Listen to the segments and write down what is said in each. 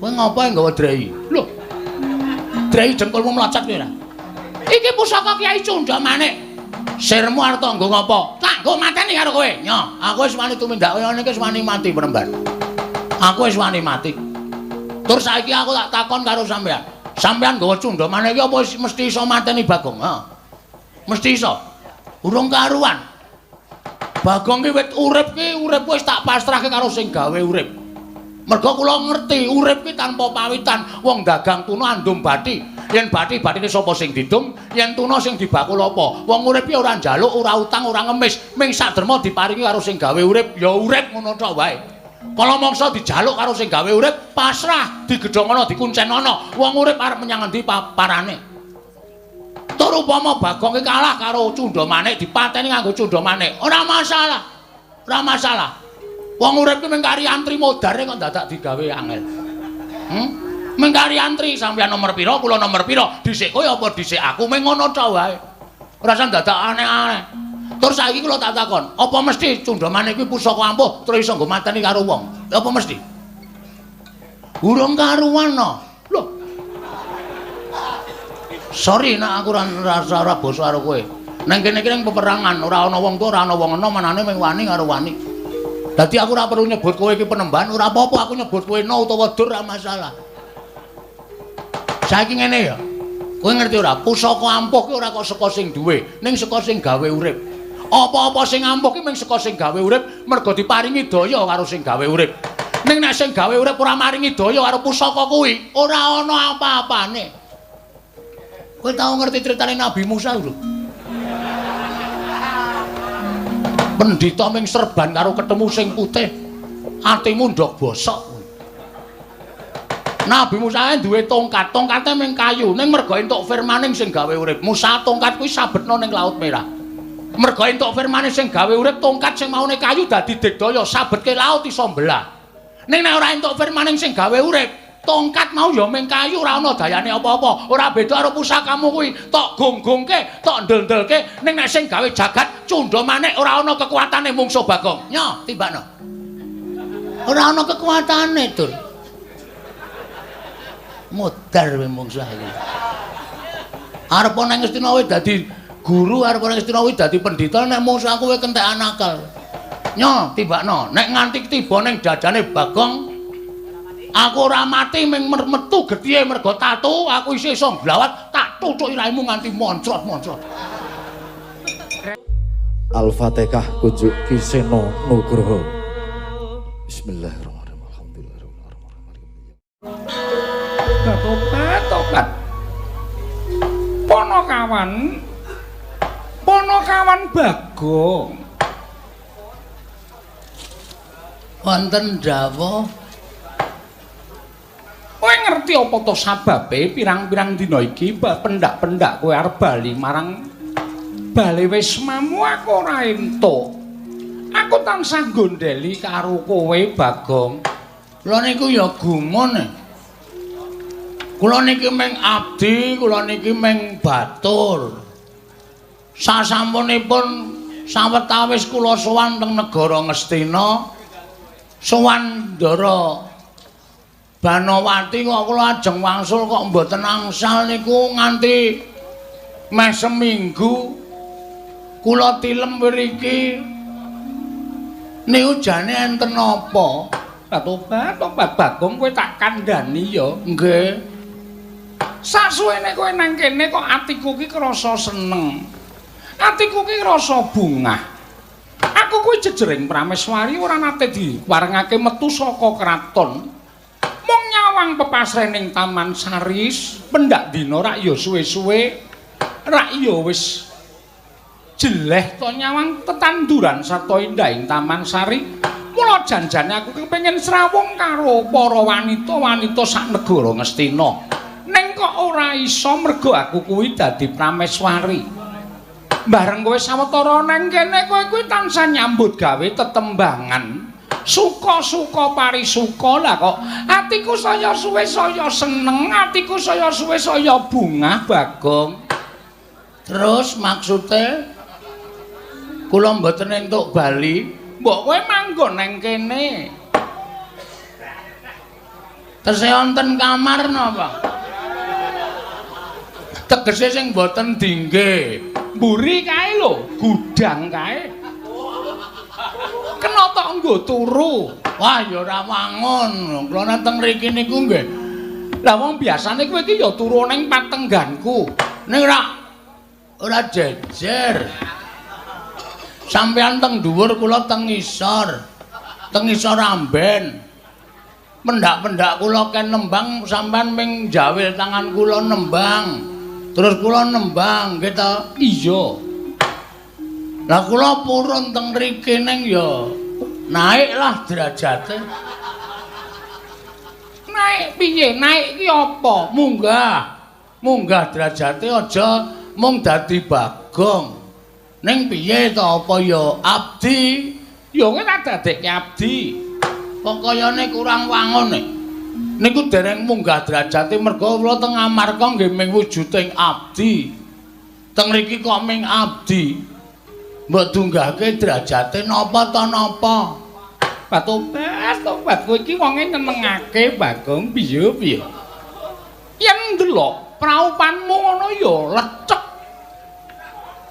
Kowe ngapa nggawa drei? Lho. Drei jengkulmu mlocot kowe ora? Iki pusaka Kyai Cundha Manik. Sirmu arep nggo ngapa? Tak nggo mateni karo kowe. Nyo, aku wis wani tumindak kaya ngene iki wis wani mati penemban. Aku wis wani mati. Tur saiki aku tak takon karo sampean. Sampean nggawa Cundha Manik iki apa mesti iso mateni Bagong? Ha. Mesti iso. Urung karuan. Bagong ki wit urip ki urip wis tak pasrahke karo sing gawe urip. Mergo kula ngerti urip ki tanpa pawitan. Wong dagang tuna andum bathi. Yen bathi-bathine sapa sing didum, yen tuna sing dibakul apa. Wong urip ki ora njaluk, ora utang, ora ngemis. Ming saderma diparingi karo sing gawe urip, ya urip ngono tok wae. Kala mangsa dijaluk karo sing gawe urip, pasrah, digedhongono, dikuncenono. Wong urip arep menyang endi parane. Tur upama Bagong ki kalah karo Cundha Manik dipateni nganggo Cundha Manik, ora masalah. Ora masalah. Wong urip ki mung kari antri modare kok dadak digawe angel. Mung kari antri sampeyan nomor pira, kula nomor pira, dhisik kowe apa dhisik aku, mung ngono tok wae. Ora usah dadak aneh-aneh. Tur saiki kula tak takon, apa mesti Cundha Manik kuwi pusaka ampuh terus iso nggo mateni karo wong? Apa mesti? Urung karuan no. Lho. Sorry nek aku ora basa karo kowe. Nang kene iki ning peperangan, ora ana wong tuwa, ora ana wong enom, manane mung wani karo wani. Dadi aku ora perlu nyebut kowe iki penemban, ora apa-apa aku nyebut kowe no utawa dur ora masalah. Saiki ngene ya. Kowe ngerti ora? Pusaka ampuh ki ora kok saka sing duwe, ning saka sing gawe urip. Apa-apa sing ampuh ki mung saka sing gawe urip, mergo diparingi daya karo sing gawe urip. Ning nek sing gawe urip ora maringi daya karo pusaka kuwi, ora ana apa-apane. Kowe tau ngerti critane Nabi Musa lho? Pendhita ming serban karo ketemu sing putih, atimu ndok bosok. Nabi Musa duwe tongkat, tongkate ming kayu, ning mergo entuk firmaning sing gawe urip. Musa tongkat kuwi sabetno ning Laut Merah. Mergo entuk firmane sing gawe urip, tongkat sing maune kayu dadi digdaya, sabetke laut iso mbelah. Ning nek ora entuk firmaning sing gawe urip, tongkat mau ya ming kayu ora ana dayane apa-apa. Ora beda karo pusakamu kuwi, tok gonggongke, tok ndel-ndelke, ning nek sing gawe jagat Cundha Manik ora ana kekuatane mungsuh Bagong. Nyo, timbakno. Ora ana kekuatane, Dur. Modar we mungsuh iki. Arep nang Ngastina wis dadi guru, arep nang Ngastina wis dadi pendhita, nek mungsuh aku kowe kentekan akal. Nyo, timbakno. Nek nganti tiba ning dadane Bagong, aku ora mati ming metu gethihe mergo tatu, aku isih iso glawat, tak tuthuk irahmu nganti moncrot-moncrot. Al-Fatihah kunjuk Kiseno Nugroho. Bismillahirrahmanirrahim. Tobat. Ponokawan Bagong. Wonten dawuh. Kowe ngerti apa to sababe pirang-pirang dina iki pendak-pendak kowe arep bali marang bale wismamu aku ora entuk. Aku tansah gondeli karo kowe Bagong. Kula niku ya gumun. Kula niki ming abdi, kula niki ming batur. Sasampunipun sawetawis kula sowan teng negara Ngastina, sowan Ndara Banowati kok kula ajeng wangsul kok mboten angsal niku nganti meh seminggu kula tilem mriki. Niku jane enten apa? Tobat Bagong kowe tak kandhani ya. Nggih. Sasuwene kowe nang kene kok atiku ki krasa seneng. Atiku ki rasa bungah. Aku kuwi jejering prameswari ora nate diwarengake metu saka kraton. Mung nyawang pepasrening Taman Saris, pendak dina rak ya suwe-suwe rak ya wis jeleh to nyawang tetanduran sarta indahing Taman Sari. Mula janjane aku kepengin srawung karo para wanita-wanita sak negara Ngastina. Ning kok ora iso mergo aku kuwi dadi prameswari. Bareng kowe sawetara nang kene kowe kuwi tansah nyambut gawe tetembangan. Suka-suka parisuka lah kok atiku saya suwe saya seneng, atiku saya suwe saya bungah Bagong. Terus maksude kula mboten entuk bali, mbok kowe manggon nang kene. Tesih wonten kamar napa? Tegese sing mboten dingge. Mburi kae lho, gudang kae. Kena tok nggo turu. Wah, ya ora wangun. Kula nang teng mriki niku nggih. Lah wong biasane kowe iki ya turu ning patengganku. Ning ora jejer. Sampeyan teng dhuwur kula teng ngisor. Teng ngisor amben. Pendak-pendak kula ken nembang sampean ming jawil tangan kula nembang. Terus kula nembang nggih ta? Iya. Lah kula purun teng mriki ning ya naiklah derajate. Naik piye? Naik ki apa? Munggah derajate aja mung dadi Bagong. Ning piye ta apa ya abdi? Ya kowe tak dadekke abdi. Kok kayane kurang wangun nek. Niku dereng munggah derajate merga kula teng Amarka nggih ming wujuding abdi. Teng mriki kok ming abdi. Mbok dunggahke derajate napa ta napa? Tobat kowe iki wonge nyenengake Bagong piye? Yen ndelok praupanmu ngono ya lecek.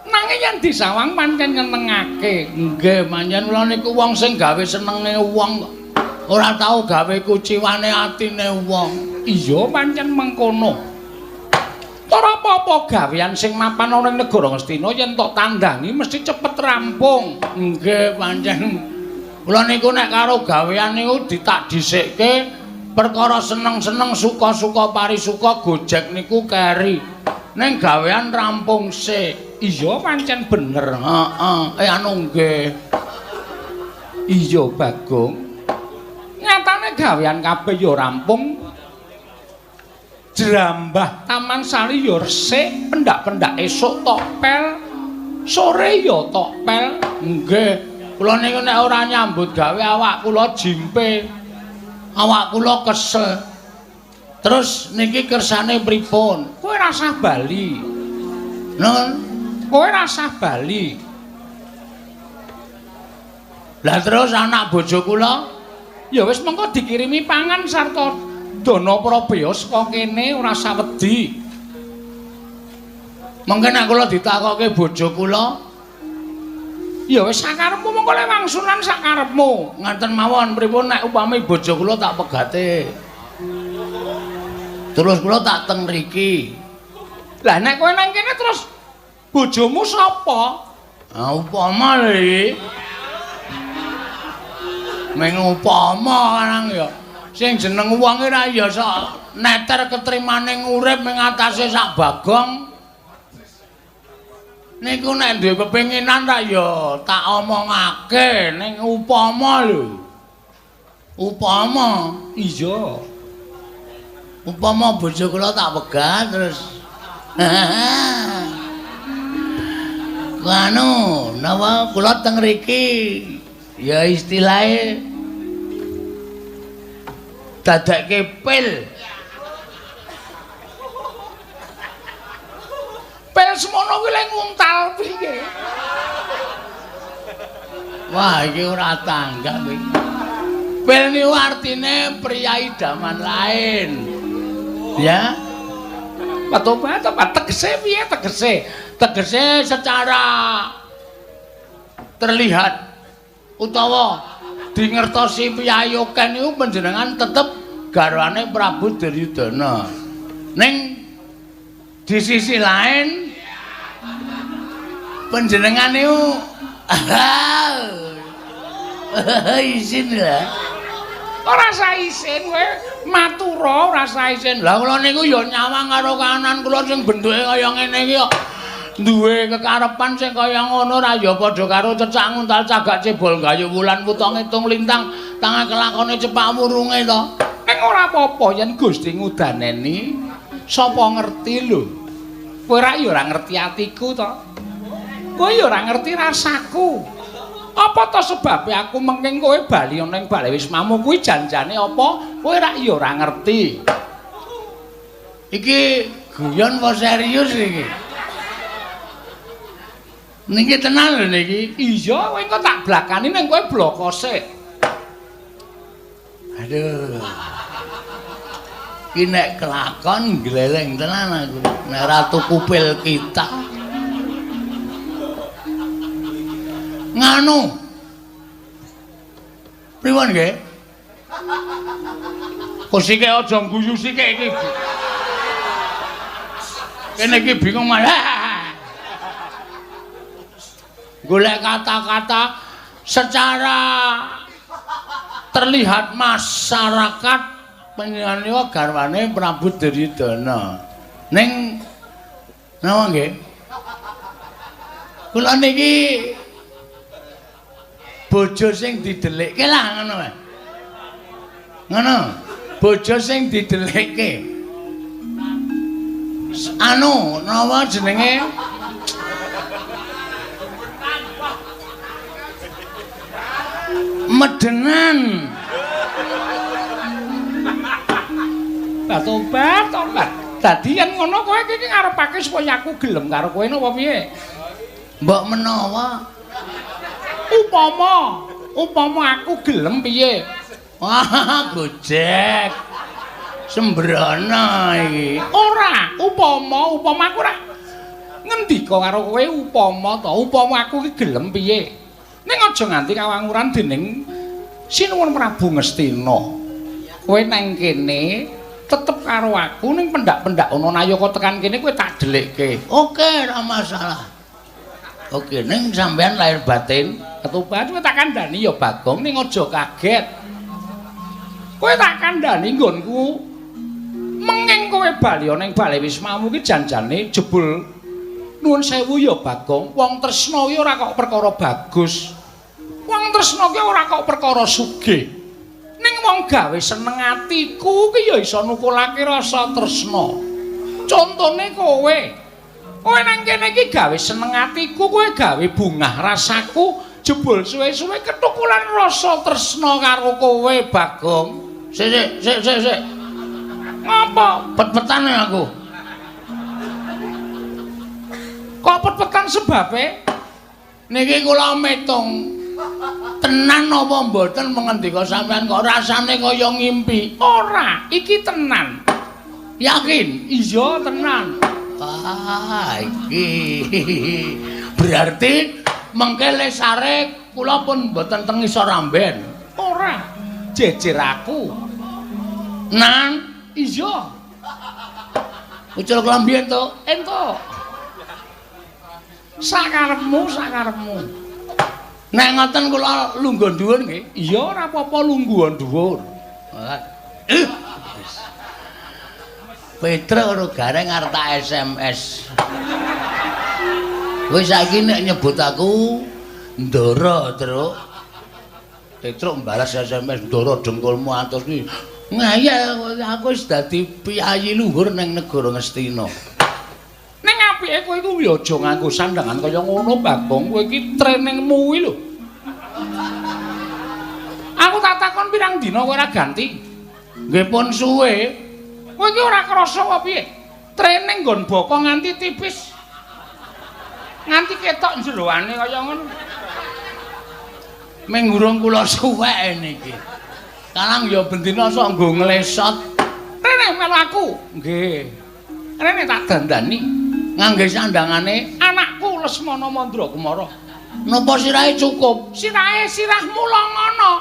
Nanging yen disawang pancen nyenengake. Nggih, manjen kula niku wong sing gawe senenge wong kok. Ora tau gawe kuciwane atine wong. Iya pancen mengkono. Ora apa-apa gawean sing mapan ana ning negara Ngastina yen tok tandangi mesti cepet rampung. Nggih, pancen kula niku nek karo gawean niku ditak dhisikke perkara seneng-seneng suka-suka parisuka Gojek niku keri. Ning gawean rampung sik. Iya pancen bener. Heeh, anu nggih. Iya Bagong. Nyatane gawean kabeh ya rampung. Jrambah Taman Sari ya resik, pendak-pendak esuk tok pel, sore ya tok pel. Nggih, kula niku nek ora nyambut gawe awak kula jimpe. Awak kula kesel. Terus niki kersane pripun? Kowe rasah bali. Nun, Kowe rasah bali. lah terus anak bojo kula Ya wis mengko dikirimi pangan sarta dana prabaya saka kene ora usah wedi. mengke nek kula ditakoke bojo kula, Ya wis sakarepmu mengko le wangsulan sakarepmu. ngaten mawon pripun nek upami bojo kula tak pegate. Terus kula tak teng mriki. Lah nek kowe nang kene terus bojomu sapa? Ah upama lho. Meng upama kanang ya. Sing jeneng wong ora ya sok neter ketrimane urip ing atase sak Bagong. Niku nek duwe kepinginan ra ya tak omongake ning upama lho. Upama, Iya. upama bojo kula tak pegat terus anu napa kula teng mriki ya istilahnya dadekke pil. Pel semono kuwi le nguntal piye? Wah iki ora tanggap iki. Pil niku artine pria idaman lain. Ya. Tobat tegese piye tegese? Tegese secara terlihat utawa dingertosi piyayoken niku panjenengan tetep garwane Prabu Duryudana. Ning di sisi lain panjenengan niku isin lah. Ora usah isin kowe matura ora usah isin. Lah kula niku ya nyawang karo kanan kula sing bentuke kaya ngene iki kok duwe kekarepan sing kaya ngono ra ya padha karo cecak nguntal cagak cebol gayu wulan puto ngitung lintang tangan kelakone cepak wurunge to. Ning ora apa-apa yen Gusti ngudaneni sapa ngerti lho. Kowe ra ya ora ngerti atiku to. Kowe ya ora ngerti rasaku. Apa to sebabe aku mengking kowe bali ning bale wismamu kuwi janjane apa? Kowe ra ya ora ngerti. Iki guyon apa serius iki? Niki tenan lho niki. Iya, kowe engko tak blakani ning kowe bloko sik. Aduh. Ki nek kelakon gleleng tenan aku. Nek ratu kupil kita. Nganu. Priwon nggih? Kok sik aja guyu sik iki. Kene iki bingung malah. Golek kata-kata secara terlihat masyarakat panjenengan garwane Prabu Duryudana. Ning napa nggih? Kula niki bojo sing didelikke lah ngono wae. Ngono. Bojo sing didelikke. Anu, napa jenenge? Medenan. Tobat. Dadi yen ngono kowe iki ngarepake supaya aku gelem karo kowe napa piye? Mbok menawa Upama aku gelem piye? wah, gojek. Sembrono iki. Ora, upama aku ora ngendika karo kowe upama aku iki gelem piye? Ning aja nganti kawanguran dening Sinuwun Prabu Ngastina. Kowe nang kene tetep karo aku ning pendak-pendak ana nayaka tekan kene kowe tak delikke. Oke, ora masalah. Oke, ning sampean lahir batin Ketupat kowe tak kandhani ya Bagong ning aja kaget. Kowe tak kandhani nggonku menging kowe bali ning Bale Wismamu ki janjane jebul nuwun sewu ya Bagong, wong tresna ki ora kok perkara bagus. Wong tresna ki ora kok perkara sugih. Ning wong gawe seneng atiku ki ya iso nukulake rasa tresna. Contone kowe. Kowe nang kene iki gawe seneng atiku, kowe gawe bungah rasaku, jebul suwe-suwe ketukulan rasa tresna karo kowe, Bagong. Sik. Ngapa? Pet-petan aku. Kok pet-petan sebabe? Niki kula metung tenan apa mboten mengendika sampean kok rasane kaya ngimpi. Ora, iki tenan. Yakin? Iya, tenan. Ah, iki. Berarti mengke lesare kula pun mboten teng isor ramben. Ora, jejer aku. Nang, Iya. ucul klambi entuk. Entuk. Sakarepmu. Nek ngoten kula lungguh dhuwur nggih. Iya, ora apa-apa lungguhan dhuwur. Petruk karo gareng arep tak SMS. Kowe saiki nek nyebut aku Ndara, Truk. Petruk mbalas SMS Ndara dengkulmu atus kuwi. Ngayal aku wis dadi piyayi luhur ning negara Ngastina. Ning apike kowe iku ya aja nganggo sandangan kaya ngono, Bagong. Kowe iki trainingmu kuwi lho. Aku tak takon pirang dina kowe ora ganti? Nggih pun suwe. Kowe iki ora krasa apa piye? Training nggon boko nganti tipis. Nganti ketok jeroane kaya ngono. Menggurung kula suwek niki. Kalang ya bendina sok nggo nglesot. Rene melu aku. Nggih. Rene tak dandani Ngangge sandangane anakku Lesmana Mandrakumara. napa sirahe cukup? Sirahe sirahmu longono.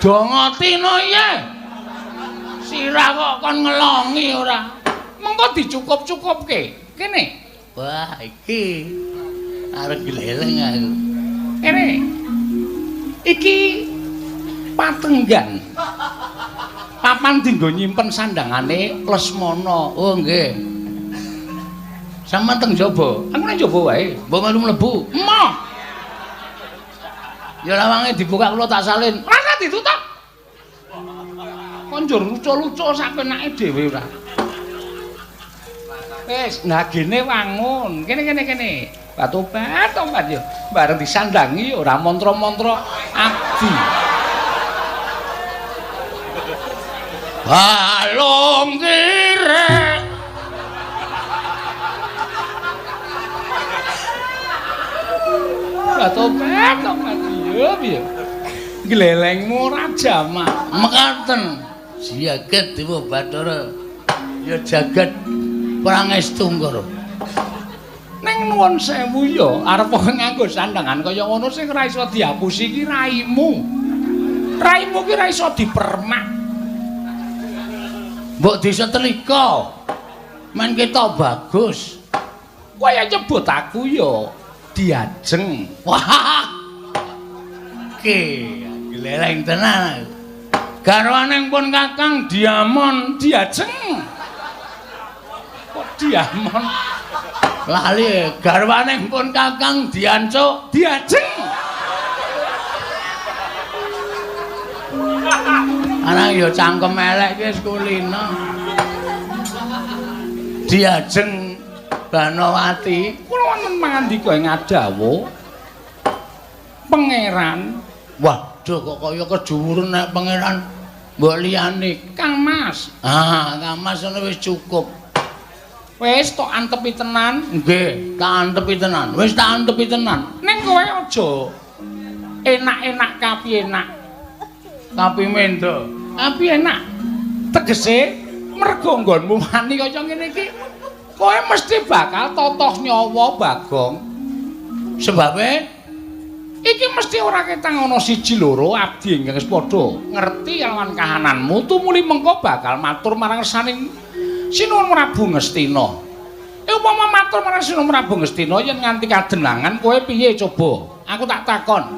Dongotina iya. Sirah kok kon ngelongi ora. Mengko dicukup-cukupke. Kene. Wah, iki arep gleleng aku. Kene. Iki patenggan. Papan dinggo nyimpen sandangane Lesmana. Oh nggih. Sampeyan teng jaba. Aku nang jaba wae. Mbok melu mlebu. Emoh. Ya lawange dibuka kula tak salin. Ora ditutup. Konjur lucu-lucu sak penake dhewe ora. Wis, nah gene wangun. Kene. Tobat yo. Bareng disandangi ora mantra-mantra abdi. Balung kirek. Tobat yo piye. glelengmu ora jamak. Mekaten. Siaget Dewa Bathara. Ya jagat prangestu Ngkara. Ning nuwun sewu ya arep nganggo sandangan kaya ngono sing ora iso diapusi iki raimu. Raimu ki ora iso dipermak. Mbok disetrika. Men kita bagus. Kaya nyebut aku ya diajeng. Wah. Gleleng tenan. Garwaning pun Kakang Diamon diajeng. Kok Diamon? Lali garwaning pun Kakang Diancuk Diajeng. Ana ya cangkem elek ki wis kulina. Diajeng Banowati. Kula wonten mangandika ing Adawa. Pangeran, Waduh kok kaya kejuwuren nek pangeran mbok liyane. Kang Mas. Kang Mas ngono wis cukup. Wis tok antepi tenan. Nggih, tak antepi tenan. Wis tak antepi tenan. Ning kowe aja enak-enak kapi enak. Tapi mendo. Kapi enak. Tegese mergo nggonmu wani kaya ngene iki, kowe mesti bakal totoh nyawa Bagong. Sebabe iki mesti ora ketang ana siji loro abdi ingkang wis padha ngerti lawan kahananmu tumuli mengko bakal matur marang saning Sinuwun Prabu Ngastina. Upama matur marang Sinuwun Prabu Ngastina yen nganti kadenangan kowe piye coba? Aku tak takon.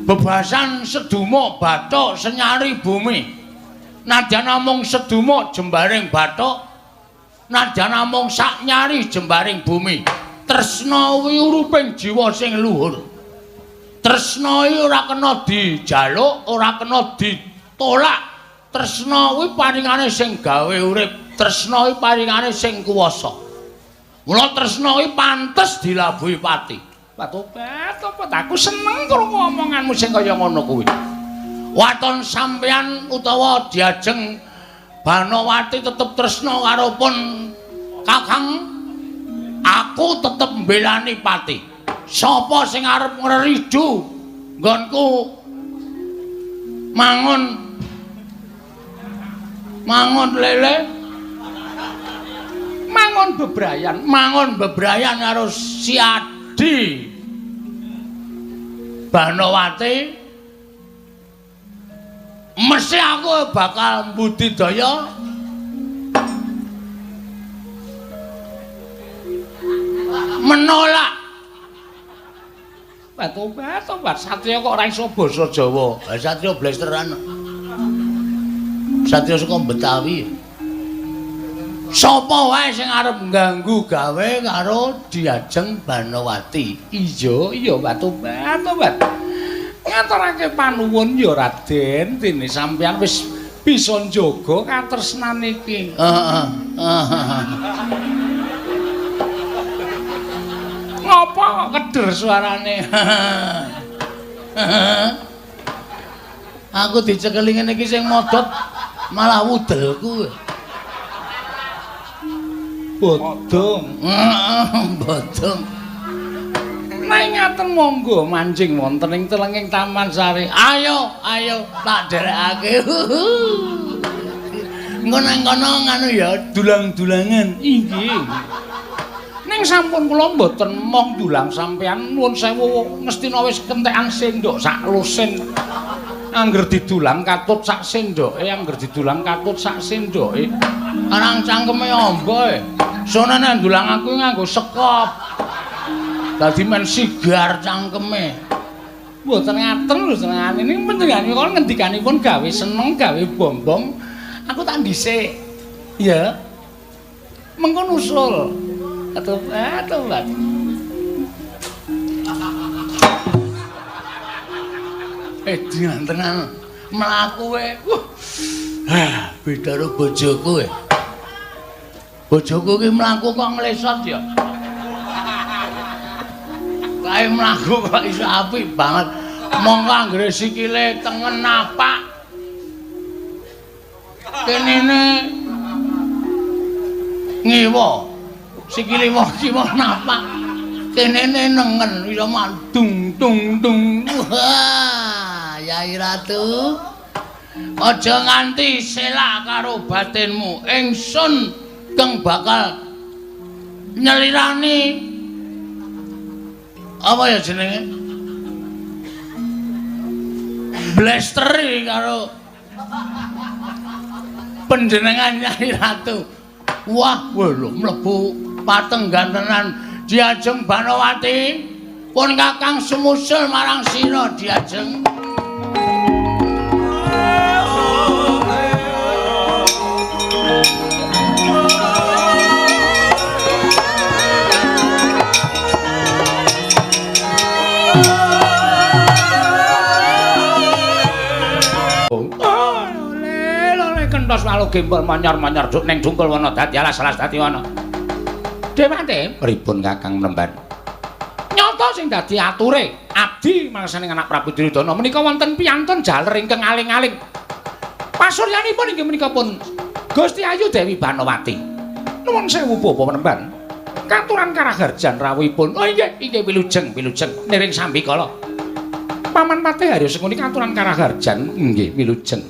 bebasan seduma bathuk senyari bumi. Nadyan namung seduma jembaring bathuk, nadyan namung sak nyari jembaring bumi. Tresna kuwi uruping jiwa sing luhur. Tresna iki ora kena dijaluk, ora kena ditolak. Tresna kuwi paringane sing gawe urip, tresna kuwi paringane sing kuwasa. Mula tresna kuwi pantes dilabuhi pati. Tobat, aku seneng krungu omonganmu sing kaya ngono kuwi. Waton sampeyan utawa Diajeng Banowati tetep tresna karo pun Kakang, aku tetep mbelani pati. Sapa sing arep ngridu nggonku mangun lele, mangun bebrayan karo Siadi Banowati, mesti aku bakal budidaya menolak. Tobat, satriya kok ora iso basa Jawa. Satriya blesteran. Satriya saka Betawi. Sapa wae sing arep ngganggu gawe karo Diajeng Banowati. Iya, tobat. Ngaturake panuwun ya Raden, dene sampeyan wis bisa njaga katresnan iki. Ngopo kok keder suarane? Aku dicekeli ngene iki sing modot malah wudelku. Bodong. Bodong. Nek ngaten monggo mancing wonten ing telenging Taman Sari. Ayo tak derekake. Engko nang kono nganu ya dulang-dulangan. Inggih. Ning sampun kula mboten mong dulang sampeyan nuwun sewu Ngastina wis kentekan sendok sak lusin. Angger didulang katut sak sendoke, angger didulang katut sak sendoke. Arang cangkeme amba. Sone nek dulang aku nganggo sekop. Dadi men sigar cangkeme. Mboten ngaten lho senengane ning panjenenganipun ngendikanipun gawe seneng gawe bombong. Aku tak dhisik. Ya. Mengko nusul. Tobat. Tenan mlaku kowe. Beda karo bojoku kowe. Bojoku ki mlaku kok nglesot ya. Kae mlaku kok iso apik banget. Monggo anggere sikile tengen napak. Kenene ngiwa. Sikile kiwa napak. Kenene nengen iso mandung tung. Wah. Yai Ratu. Aja nganti selak karo batinmu. Ingsun kang bakal nyelirani apa ya jenenge? Blasteri karo panjenengan Nyai Ratu. Wah, lho mlebu patenggan tenan Diajeng Banowati. Pun Kakang sumusul marang sira Diajeng. Kentos walu gembol manyar-manyar juk ning Dungkul Wana dadi alas-alas dadi wana. Dewante pripun Kakang Mlemban? Nyata sing dadi ature abdi mangsaning anak Prabu Duryudana menika wonten piyantun jaler ingkang aling-aling. Pasuryanipun inggih menika pun Gusti Ayu Dewi Banowati. Nuwun sewu Bapak Mlemban. Katuran karaharjan rawuhipun. Oh inggih wilujeng niring sambikala. Paman Patih Haryo Sengkuni katuran karaharjan inggih wilujeng.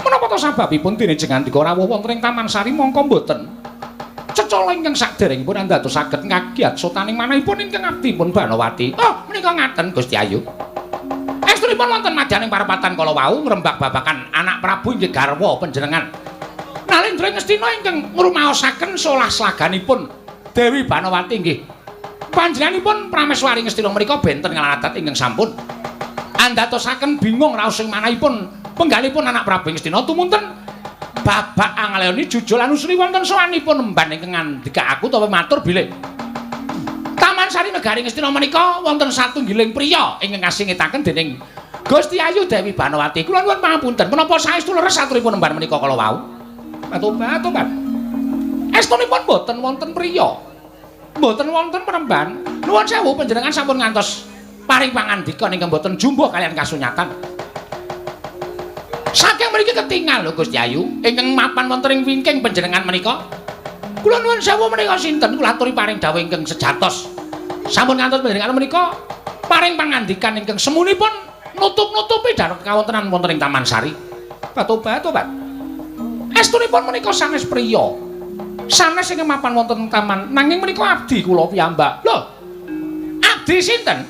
Menapa to sababipun dene jengandika rawuh wonten ing Taman Sari mongko mboten cecala ingkang saderengipun andados saged ngagiat sotaning manahipun ingkang abdipun Banowati. Oh, menika ngaten Gusti Ayu. Estunipun wonten madyaning parapatan kala wau ngrembak babakan anak Prabu inggih garwa panjenengan. Nalendra Ngastina ingkang ngrumaosaken solah slaganipun Dewi Banowati inggih. Panjenenganipun Prameswari Ngastina menika benten ngaladat ingkang sampun andatosaken bingung raos ing manahipun penggalipun anak Prabu Ngastina tumunten babak angaleoni jujul lan usri wonten sowanipun emban ingkang ngandika aku utawa matur bilih Taman Sari Negari Ngastina menika wonten satunggiling priya ingkang kasingitaken dening Gusti Ayu Dewi Banowati. Kula nuwun pangapunten menapa saestu leres aturipun emban menika kala wau. Tobat. Estunipun boten wonten priya. Boten wonten peremban. Nuwun sewu panjenengan sampun ngantos paring pangandika ingkang boten jumbuh kalian kasunyatan. Saking mriki ketingal lho Gusti Ayu ingkang mapan wonten ing wingking panjenengan menika. Kula nuwun sewu menika sinten kula aturi paring dawuh ingkang sejatos. Sampun ngantos panjenengan menika paring pangandikan ingkang semunipun nutup-nutupi darat kawontenan wonten ing Taman Sari. Tobat. Estunipun menika sanes priya. Sanes ingkang mapan wonten taman nanging menika abdi kula piyambak. Lho. Abdi sinten?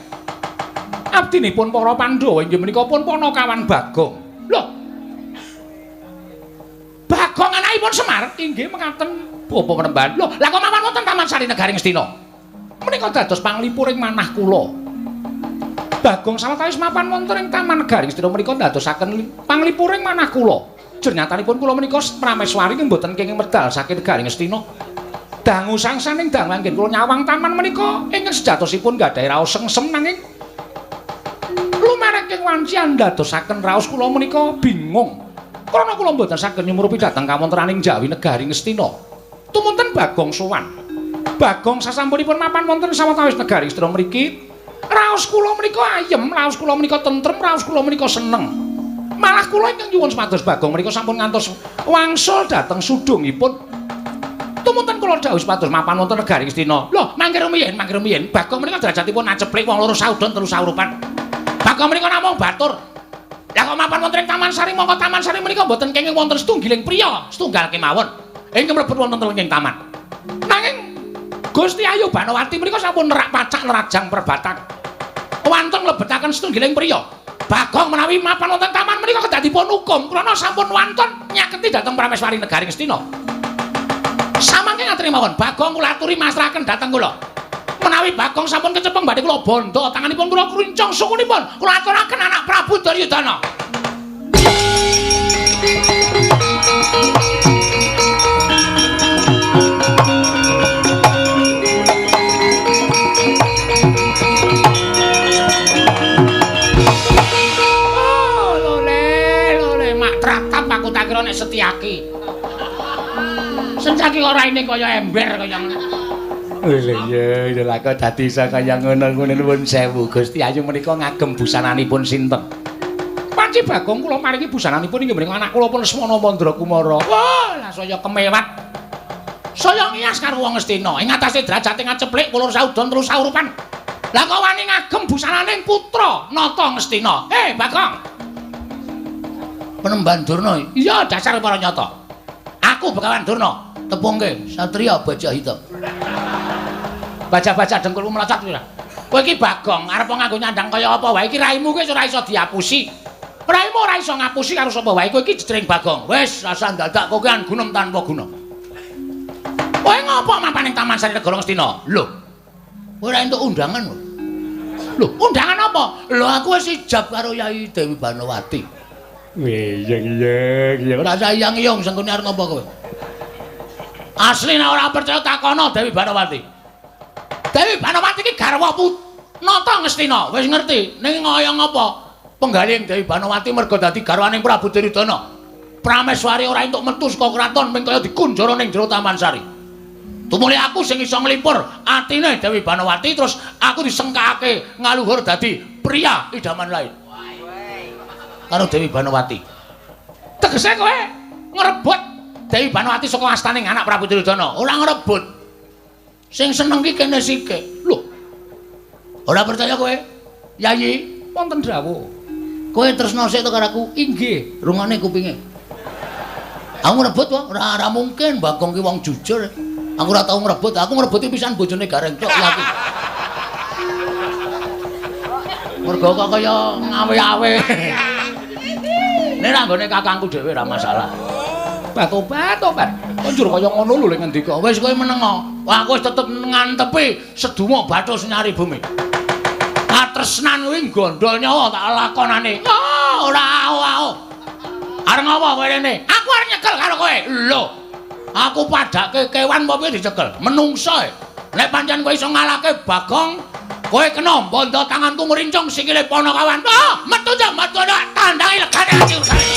Abdinipun para Pandhawa inggih menika pun Panakawan Bagong. Lho. Bagong anakipun Semar inggih mekaten Bapak Mlemban. Lho, lah kok mapan wonten Taman Sari Negari Ngastina? Menika dados panglipuring manah kula. Bagong sawetawis mapan wonten ing Taman Negari Ngastina menika dadosaken panglipuring manah kula. Jernyatanipun kula menika Prameswari ing mboten kenging medal saking Negari Ngastina. Dangu sangsaning dangu anggen kula nyawang taman menika ingkang sejatosipun gadhahi raos sengsem nanging lumareng wanci andadosaken raos kula menika bingung. Krana kula mboten saged nyumurupi dhateng kawontenaning Jawi Negari Ngastina. Tumunten Bagong sowan. Bagong sasampunipun mapan wonten sawetawis Negari Ngastina mriki, raos kula menika ayem, raos kula menika tentrem, raos kula menika seneng. Malah kula ingkang nyuwun supados Bagong menika sampun ngantos wangsul dhateng sudungipun. Tumunten kula dawuh supados mapan wonten Negari Ngastina. Lho, mangke rumiyin, Bagong menika derajatipun aceplik wong loro saudon telu saurupan. Bagong menika namung batur. Lah kok mapan wonten ing Taman Sari mongko Taman Sari menika mboten kenging wonten setunggiling priya, setunggal kemawon ingkang mlebet wonten telenging taman. Nanging Gusti Ayu Banowati menika sampun nerak pacak nerajang perbatang. Wonten mlebetaken setunggiling priya. Bagong menawi mapan wonten taman menika kedadipun hukum krana sampun wonten nyaketi dhateng Prameswari Negari Ngastina. Samangke ngaten mawon, Bagong kula aturi masrahaken dhateng kula. Menawi Bagong sampun kecepeng badhe kula bondo tanganipun kula kruncung sukunipun kula aturaken anak Prabu Duryudana. Aku tak kira nek Setyaki. Setyaki ora ini kaya ember kaya ngono. Lha iya lha kok dadi isa kaya ngono-ngono nuwun sewu Gusti Ayu menika ngagem busananipun sinten? Panci Bagong kula maringi busananipun inggih menika anak kula pun Lesmana Mandrakumara. Wah, lah saya kemewat. Saya ngiyas karo wong Ngastina ing atase derajate ngaceplik kula saudon terus saurupan. Lah kok wani ngagem busananing putra Nata Ngastina. Bagong. Penemban Durna. Iya, dasar para nyata. Aku Begawan Durna. Tepungke Satria Bajahita. Baca-baca dengkulmu melecat kuwi. Kowe iki Bagong arep nganggo nyandang kaya apa wae iki raimu kuwi ora iso diapusi. Raimu ora iso ngapusi karo sapa wae kowe iki jejering Bagong. Wis rasa dadak kowe kan gunem tanpa guna. Kowe ngopo mapan ning Taman Sari Negara Ngastina? Lho. Kowe ora entuk undangan lho. Lho, undangan apa? Lho aku wis ijab karo Yai Dewi Banowati. Iya. Ora sayang-iyong sengkone arep ngopo kowe? Asli nek ora percaya takono Dewi Banowati. Dewi Banowati iki garwa Nata Ngastina, Wis ngerti, ning ngoyong apa? Penggaling Dewi Banowati mergo dadi garwaning Prabu Duryudana. Prameswari ora entuk metu saka kraton ming kaya dikunjara ning jero Taman Sari. Tumuli aku sing iso nglipur atine Dewi Banowati terus aku disengkake ngaluhur dadi pria idaman lain. Karo Dewi Banowati. Tegese kowe ngrebut Dewi Banowati saka astaning anak Prabu Duryudana. Ora ngrebut. Sing seneng ki kene sike. Lho. Ora percaya kowe? Yayi, wonten dawuh. kowe tresno sik to karo aku? Inggih, Rungane kupinge. Aku ngrebut wae, ora mungkin Bagong ki wong jujur. Aku ora tau ngrebut, aku ngrebuti pisan bojone Gareng tok lagi. Mergo kok kaya ngawe-awe. Nek anggone kakangku dhewe ora masalah. Tobat. Konjur kaya ngono lho lek ngendika. Wis kowe menengo. Wah aku wis tetep ngantepi seduma bathus nyari bumi. Katresnan kuwi gondol nyawa tak lakonane. Ora ao. Arep ngopo kowe rene? Aku arep nyekel karo kowe. Lho. Aku padake kewan apa piye dicekel? Menungso. Nek pancen kowe iso ngalahke Bagong, kowe kena bondo tanganku ngrincung sikile Panakawan. Metu tandangi legane ati urusane.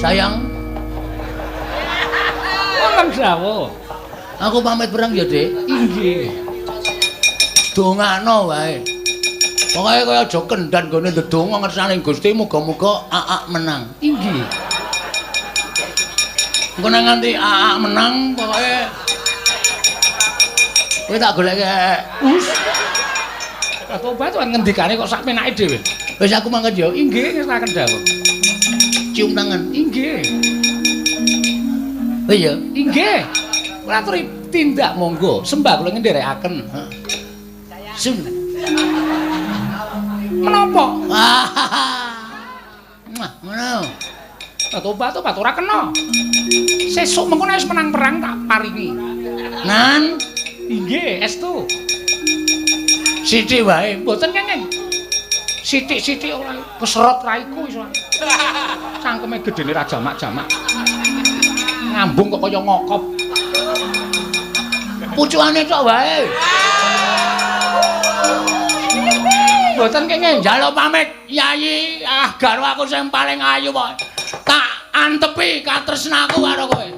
Sayang, wonten dawuh. aku pamit perang ya, Dik. Inggih. Dongakno wae. Pokoke kowe aja kendhan gone ndedonga ngersane Gusti muga-muga Aak menang. Inggih. Engko nang nganti Aak menang pokoke kowe tak goleke. Tobat kan ngendikane kok sak penake dhewe. Wis aku mangkat ya. Inggih, ngestaken dawuh. Cium tangan. Inggih. Oh iya. Inggih. Kula aturi tindak monggo, sembah kula ngendherekaken. Sun. Menapa? Ngono. Tobat ora kena. Sesuk mengko nek wis menang perang tak paringi. Nan, Inggih, estu. sithik wae. Mboten kenging. Sithik-sithik ora keserot raiku iso. Cangkeme gedene ra jamak-jamak. Ngambung kok kaya ngokop. Pucukane tok wae. Mboten kenging. Njaluk pamit, Yayi. Garwa aku sing paling ayu kok. Tak antepi katresnaku karo kowe.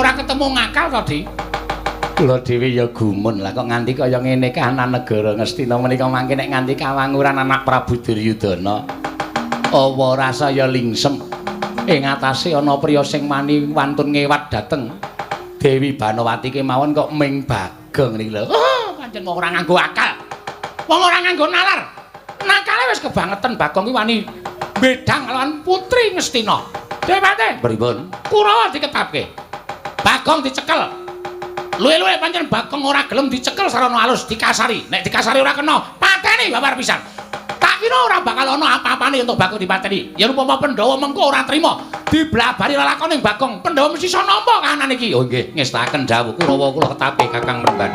Ketemu ngakal to, Di? Kula dhewe ya gumun lah kok nganti kaya ngene kahanan negara Ngastina menika mangke nek nganti kawanguran anak Prabu Duryudana. Apa rasa ya lingsem ing atase ana priya sing mani wantun ngewat dateng Dewi Banowati kemawon kok ming Bagong niki lho. Pancen wong ora nganggo akal. Wong ora nganggo nalar. Nakale wis kebangetan Bagong ki wani bedang lawan putri Ngastina. Dewate. Pripun? Kurawa diketapke. Bagong dicekel. Luwe-luwe pancen Bagong ora gelem dicekel sarana alus dikasari. Nek dikasari ora kena, pateni babar pisan. Tak kira ora bakal ana apa-apane untuk Bagong dipateni. Yen upama Pandhawa mengko ora trima diblabari lelakoning Bagong, Pandhawa mesti iso nampa kahanan iki. Oh nggih, ngestaken dawuh Kurawa kula ketapi Kakang Mremban.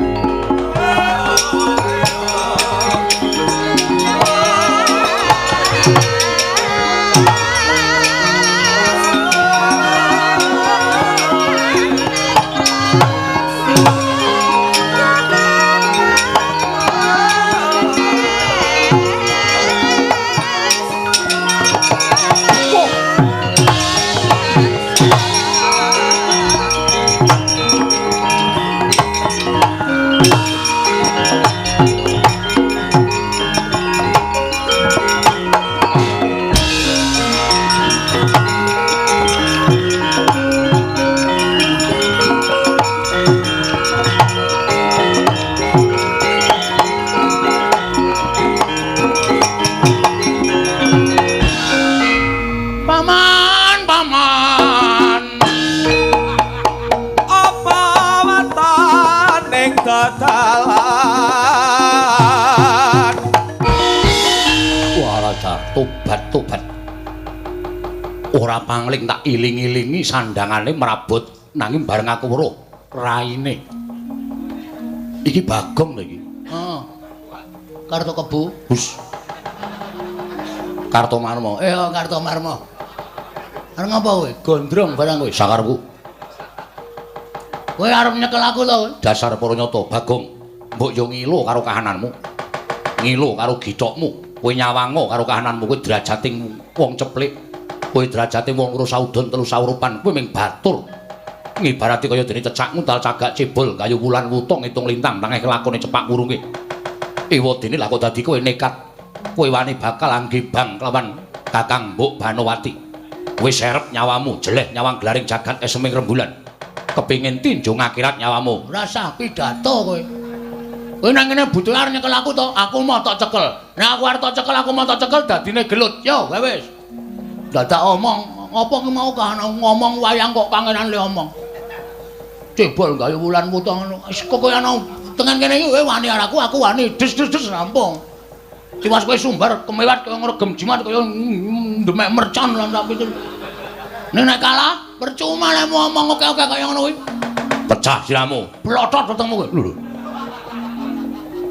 dalan. Walada tobat. Ora pangling tak iling-ilingi sandangane merabot nanging bareng aku weruh raine. Iki Bagong lho iki. Heeh. Karto Kebu. Hus. Karto Marmo. Karto Marmo. Arep ngapa kowe? Gondrong barang kowe sakarepku. Kowe arep nyekel aku to? Dasar para nyata Bagong. Mbok yo ngilo karo kahananmu. Ngilo karo gicokmu. Kowe nyawango karo kahananmu kowe drajating wong ceplik. Kowe drajate wong loro saudon telu saurupan kowe ming batur ngibarati kaya dene cecak nguntal cagak cebol kayu wulan wutung ngitung lintang tangeh kelakone cepak kurunge ewadene lha kok dadi kowe nekat kowe wani bakal anggebang kelawan Kakang Mbok Banowati kowe serep nyawamu jeleh nyawang glaring jagat eseming rembulan kepingin tinjung akhirat nyawamu ora sah pidato kowe nang kene butuh arep nyekel aku to aku mau tak cekel nek aku arep tak cekel aku mau tak cekel dadine gelut yo wis dadak omong, apa ki mau ngomong wayang kok pangeran le omong. Cebol gawe wulan wutang ngono. Wis kok koyo ana tengen kene iki wani aku wani des rampung. Ciwas kowe sumbar kemewat koyo ngregem jimat koyo ndemek mercon lan tak pikir. Nek kalah percuma lek mau omong oke-oke kaya ngono kuwi. Pecah siramu. Blotot wetengmu kowe. Lho.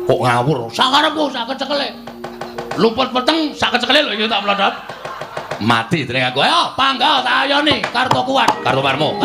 Kok ngawur sakarepku sak kecekele. Luput peteng sak kecekele lho iki tak blotot. Mati dening aku. Ayo pangga tak ayoni Karto Kuat, Karto Marmo.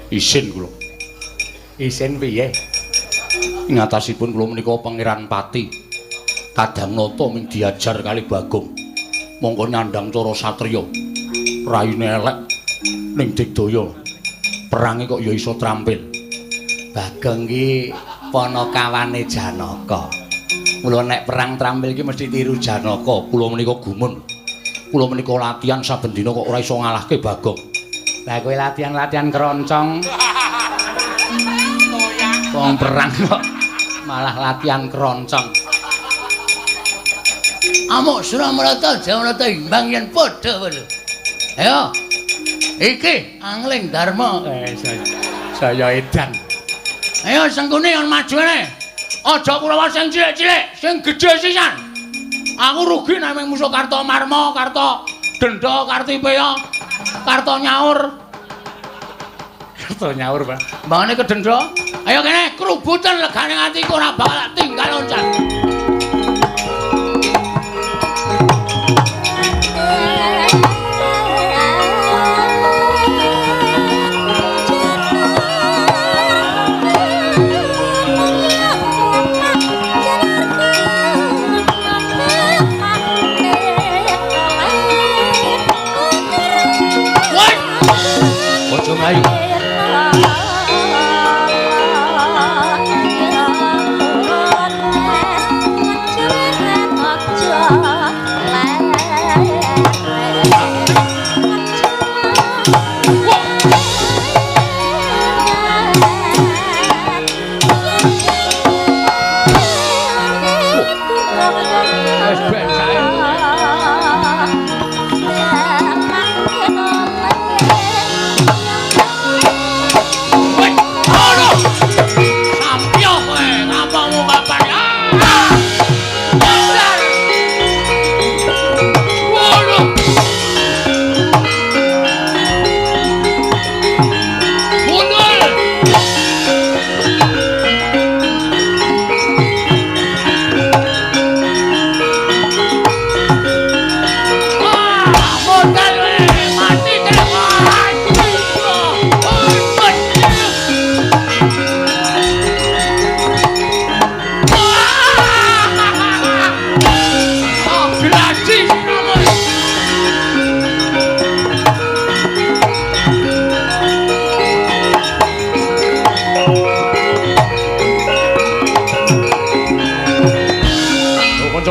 Isin kula. Isin piye? Ngatasipun kula menika Pangeran Pati. Kadang nata ming diajar kali Bagong. Monggo nyandang cara satriya. Raine elek ning digdaya. Perange kok ya iso trampil. Bagong ki panakawane Janaka. Mula nek perang trampil ki mesti tiru Janaka. Kula menika gumun. Kula menika latihan saben dina kok ora iso ngalahke Bagong. Lah kowe latihan keroncong. Wong perang kok malah latihan keroncong. Amuk Suramarata Jamarata imbang yen padha. Ayo. Iki Angling Darma. Saya edan. Ayo sengkune yon majune. Aja Kurawa sing cilik-cilik, sing gedhe sisan. Aku rugi nek mung musuh Kartomarma, Kartodendra, Kartipeya, Kartonyaur. Kartonyaur, Pak. Mbangane kedendra. Ayo kene kerubutan legane atiku ora bakal tinggal loncat. Ojo mlayu.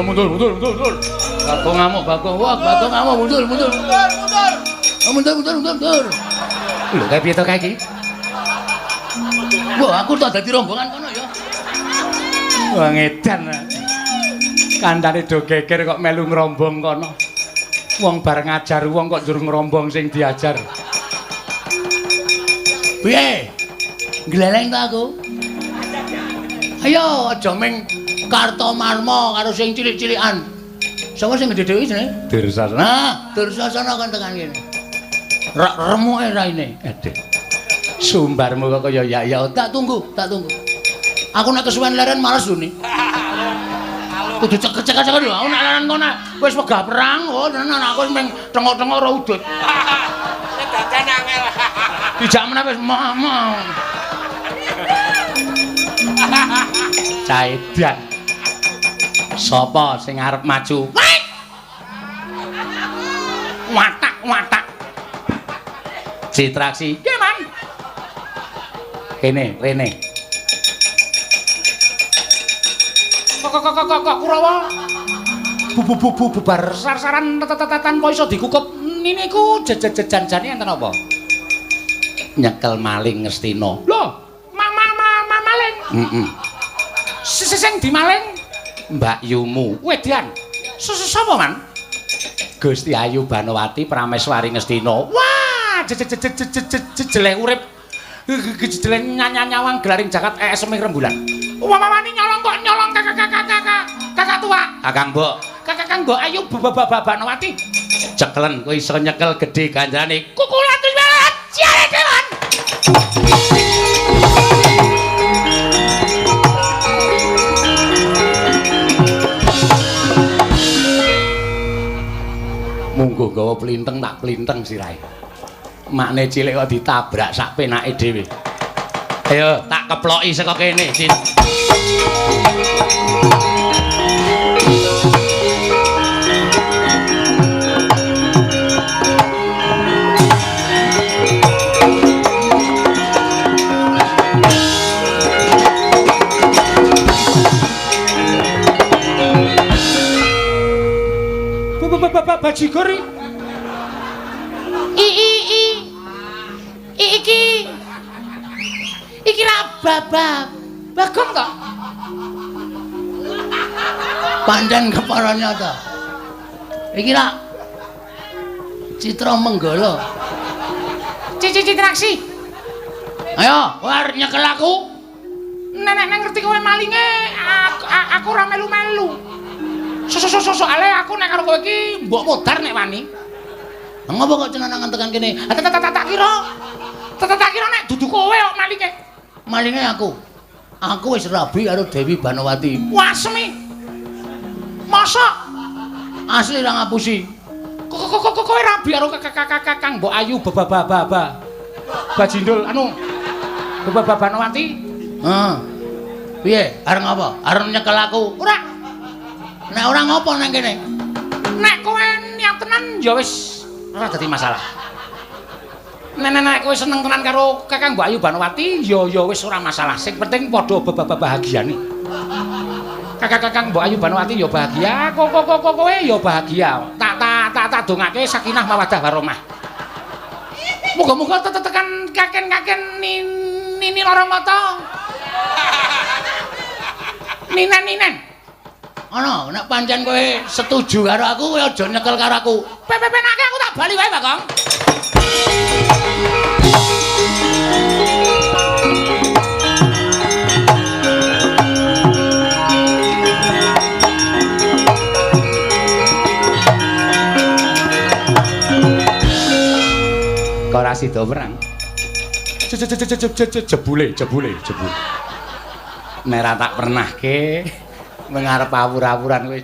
Mundur. Bagong ngamuk, Bagong. Wah, Bagong ngamuk, mundur. Mundur. Lho, kae piye to kae iki? Wah, aku tak dadi rombongan kono ya. Wah, ngedan. Kandhane do geger kok melu ngrombong kono. Wong bar ngajar wong kok njur ngrombong sing diajar. Piye? Gleleng ta aku? Ayo aja ming Kartomarma karo sing cilik-cilikan. Sapa sing gedhe dhewe jenenge? Dursasana. Nah, Dursasana kan tekan kene. Remuke raine. Aduh. Sumbarmu kok kaya ya tak tunggu. Aku nek kesuwen leren males lho ni. Kudu cek-cek lho. Aku nek leren kono wis wegah perang, oh tenan aku wis meng tengok-tengok ora udut. Nek dadan angel. Dijak meneh wis mau. Caedan. Sapa sing arep maju? Watak. Citraksi. Ki, Man. Kene, rene. Kok Kurawa. Bubar sar-saran tetetan kok iso dikukup. Niku jajan-jane enten apa? Nyekel maling Ngastina. Lho, maling. Heeh. Sing dimaling Mbak Yumu. Wedan. Sapa, Man? Gusti Ayu Banowati Prameswari Ngastina. Wah, jelek urip. Jelek nyawang gelaring jagat seming rembulan. Wani nyolong kakak tua. Kakang Mbok. Kakang Mbok Ayu Banowati. Cekelen kowe iso nyekel gedhe kanjane. Kukulatus banget. Ciare dewan. Munggo gawa plinteng tak plinteng sirahe. Makne cilik kok ditabrak sak penake dhewe. Ayo tak keploki saka kene, Cin. Bajigur iki ra Bagong to? Pancen keparanya to. Iki ra Citra Menggala. Citraksi. Ayo, kowe arep nyekel aku. Nek ngerti kowe malinge, aku ora melu-melu. Soale aku nek karo kowe iki mbok modar nek wani. Ngopo kok cenenangan tekan kene? Tak kira nek dudu kowe kok malinge. Malinge aku. Aku wis rabi karo Dewi Banowati. Wasmi. Mosok Asli ra ngapusi. Kowe rabi karo Kakang Mbok Ayu baba. Bajindul anu Baba Banowati. Heeh. Piye? Arep ngopo? Arep nyekel aku? Ora. Nek ora ngopo nang kene? Nek kowe niat tenan ya wis ora dadi masalah. Nek kowe seneng tenan karo Kakang Mbok Ayu Banowati ya wis ora masalah. Sing penting padha bahagiane. Kakang Mbok Ayu Banowati ya bahagia, kowe ya bahagia. Tak dongake sakinah mawaddah warahmah. Muga-muga tekan kaken nini lara mata. Ninen. Ana, nek pancen kowe setuju karo aku, kowe aja nyekel karo aku. Penake aku tak bali wae, Bagong. Kok ora sida perang? Jebule. Nek ra tak pernahke mengarep awur-awuran kowe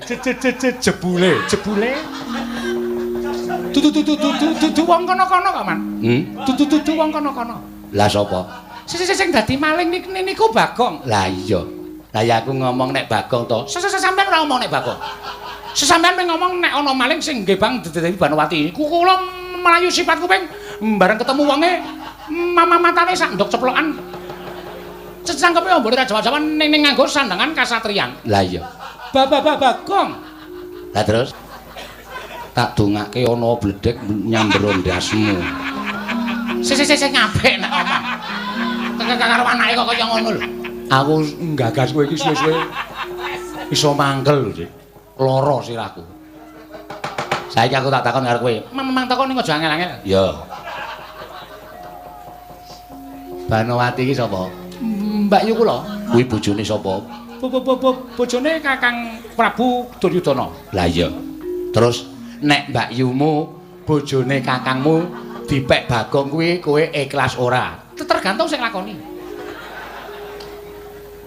jebule. Dudu wong kono-kono kok, Man. Dudu wong kono-kono. Lah sapa? Sing dadi maling niku Bagong. Lah iya. Lah ya aku ngomong nek Bagong to. Sampeyan ora ngomong nek Bagong. Sesampeyan ngomong nek ana maling sing nggih Bang Dewi Banowati. Kula melayu sifat kuping bareng ketemu wonge matane sak ndok ceplokan. Cecangkepe mbok ora jawab-jawaban ning nganggo sandangan kasatriyan. Lah iya. Bagong. Lah terus tak dongake ana bledek nyambro ndasmu. Sing apik nek omong. Karo anake kok kaya ngono lho. Aku nggagas kowe iki suwe-suwe iso mangkel lho, Dik. Lara sirahku. Saiki aku tak takon karo kowe. Memang takon ning aja angel-angel. Ya. Banowati iki sapa? Mbak Yu kula. Kuwi bojone sapa? Bojone Kakang Prabu Duryudana. Lah iya. Terus nek Mbak Yumu bojone kakangmu dipek Bagong kuwi kowe ikhlas ora? Tergantung sing lakoni.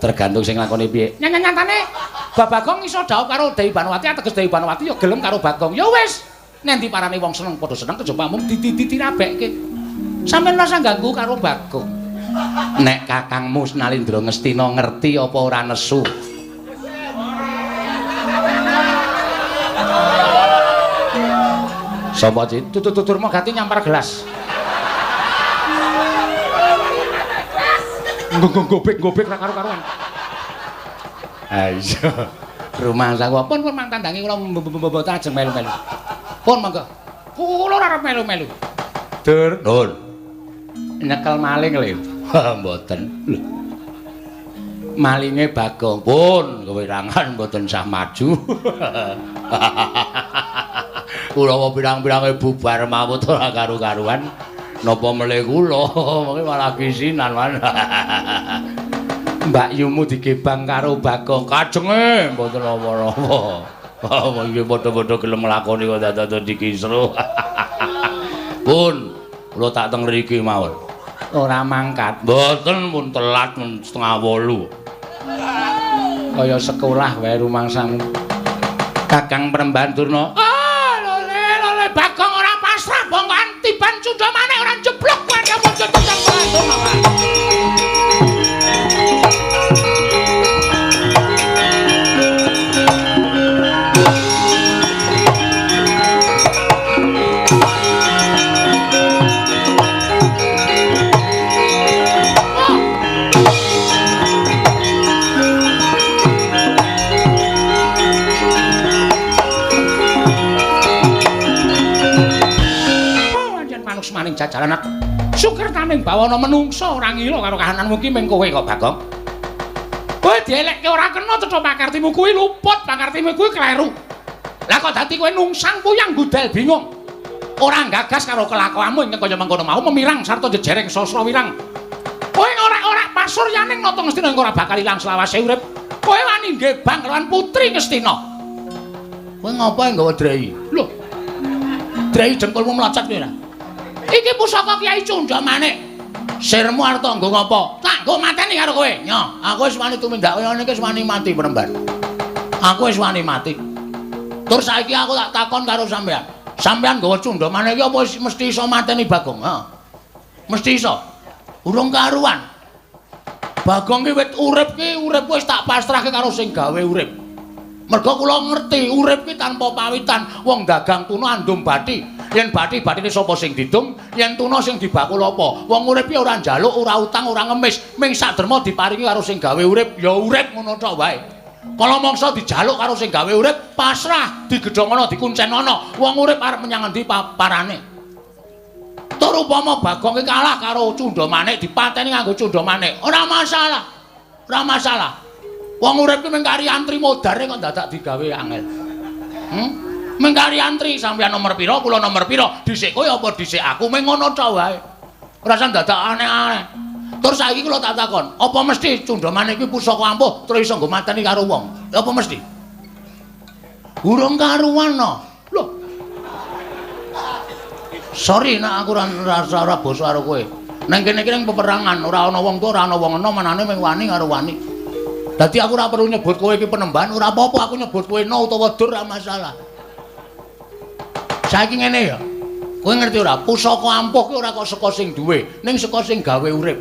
Tergantung sing lakoni piye? Nyatane Bagong iso dhaup karo Dewi Banowati, ateges Dewi Banowati ya gelem karo Bagong. Ya wis, nek diparani wong seneng padha seneng kejaba mung ditirabekke. Sampeyan rasa ganggu karo Bagong. Nek kakangmu Nalindra Ngastina ngerti apa ora nesu? Sapa Cit? Tutur gati nyampar gelas. Gobek ra karo-karuan. Ha iya. Rumah saku Pun mantan tandangi kula mboten ajeng melu-melu. Pun monggo. Kula ora arep melu-melu. Dur, Nun. Nyekel maling lho. Ha mboten. Lho. Malinge Bagong. Pun kewirangan mboten sah maju. Kula pirang-pirange bubar mawut ora karu-karuan. Napa melih kula mengki malah kisinan man. Mbak Yumu digebang karo Bagong. Kajenge mboten apa-apa. Mengki padha-padha gelem nglakoni kok dadak dikisru. Pun kula tak teng mriki mawon. Ora mangkat. Mboten pun telat men 7:30. Kaya sekolah wae rumangsang. Kakang Premban Durna. Lole Bagong ora pasrah bongkoan tiban cundha maneh ora jeblok kowe ya muncul tentang Durna. Maning jajalan syukur taning bawana menungso ora ngila karo kahananmu ki meng kowe kok Bagong. Kowe dielekke ora kena cetha pakartimu kuwi luput, pakartimu kuwi kleru. Lah kok dadi kowe nungsang puyang gudel bingung. Ora gagas karo kelakuanmu ing kaya mengkono mau memirang sarta jejereng sastra wirang. Kowe pasuryaning nata Ngastina ora bakal ilang selawase urip. Kowe wani ngebang kelawan putri Ngastina. Kowe ngapa nggawa drai? Lho. Drai jengkulmu mlocot kowe ora? Iki pusaka Kyai Cundha Manik. Sirmu arep nggo ngapa? Tak nggo mateni karo kowe. Nyo, aku wis wani tumindak kaya ngene iki wis wani mati penemban. Aku wis wani mati. Tur saiki aku tak takon karo sampean. Sampean nggawa Cundha Manik iki apa mesti iso mateni Bagong? Ha. Mesti iso. Urung karuan. Bagong ki wit urip wis tak pasrahke karo sing gawe urip. Mergo kula ngerti urip ki tanpa pawitan. Wong dagang tuna andum bathi. Yen bathi-bathine sapa sing didum, yen tuna sing dibakul apa. Wong urip ki ora njaluk, ora utang, ora ngemis. Ming saderma diparingi karo sing gawe urip, ya urip ngono tok wae. Kala mangsa dijaluk karo sing gawe urip, pasrah, digedhongono, dikuncenono. Wong urip arep menyang endi parane. Tur upama Bagong ki kalah karo Cundha Manik dipateni nganggo Cundha Manik. Ora masalah. Ora masalah. Wong urip ki mung kari antri modare kok dadak digawe angel. Mung kari antri sampeyan nomor pira, kula nomor pira, dhisik kowe apa dhisik aku mung ngono tok wae. Ora usah dadak aneh-aneh. Tur saiki kula tak takon, apa mesti Cundha Manik ki pusaka ampuh terus iso nggo mateni karo wong? Apa mesti? Urung karuan no. Lho. Sorry nek aku ora basa karo kowe. Nang kene iki ning peperangan, ora ana wong tuwa, ora ana wong enom, manane mung wani karo wani. Dadi aku ora perlu nyebut kowe iki penemban, ora apa-apa aku nyebut kowe no utawa dur ora masalah. Saiki ngene ya. Kowe ngerti ora? Pusaka ampuh ki ora kok saka sing duwe, ning saka sing gawe urip.